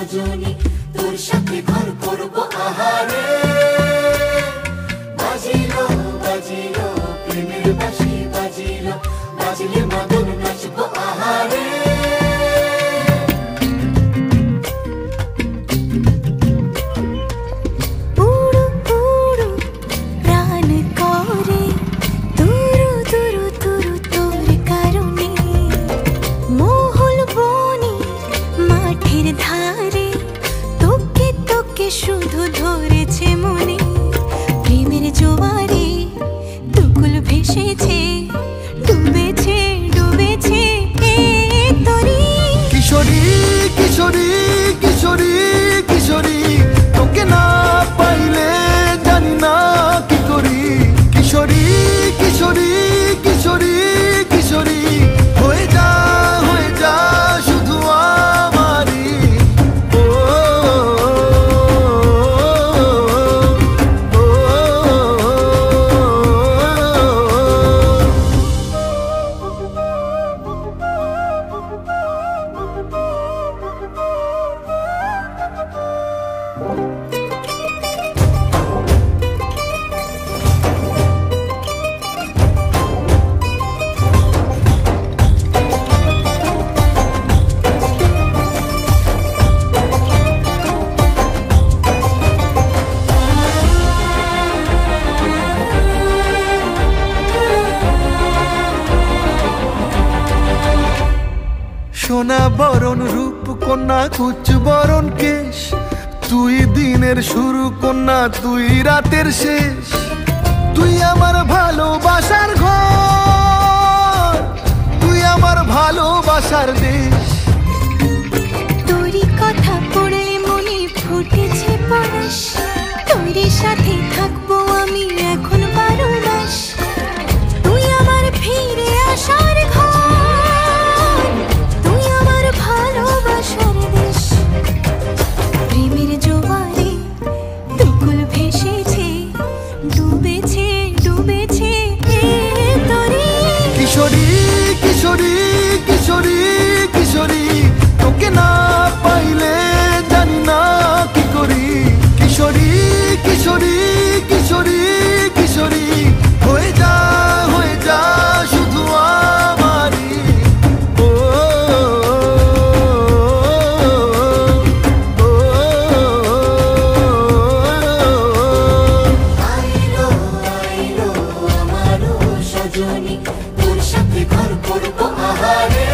সজনী তোর সাথে ঘর করব আহারে বাজিলো বাজিলো প্রেমের বাঁশি বাজিলো বাজলে মদন নাচবো আহারে শুধু ধরেছে মনে প্রেমের জোয়ারে দুকুল ভেসেছে ডুবেছে ডুবেছে তরি কিশোরী কিশোরী কিশোরী কিশোরী তোকে না পাইলে জানি না কি করি কিশোরী কিশোরী কিশোরী কিশোরী হয়ে যা শুধু আমারি সোনা বরণ রূপ কন্যা কুচ বরণ কেশ তুই দিনের শুরু কন্যা তুই রাতের শেষ তুই আমার ভালোবাসার ঘর তুই আমার ভালোবাসার দেশ তোরই কথা পড়লে মনে ফুটেছে পরশ তোরই সাথে থাকবো আমি এখন 12 মাস তুই আমার ফিরে আসার ঘর তুই আমার ভালোবাসার দেশ প্রেমের জোয়ারে দুকুল ভেসেছে ডুবেছে ডুবেছে তরি কিশোরী কিশোরী কিশোরী কিশোরী তোকে না পাইলে জানি না কি করি কিশোরী কিশোরী কিশোরী কিশোরী হয়ে যা শুধু আমারি আইলো আইলো আমারও সজনী তোর সাথে ঘর করব আহারে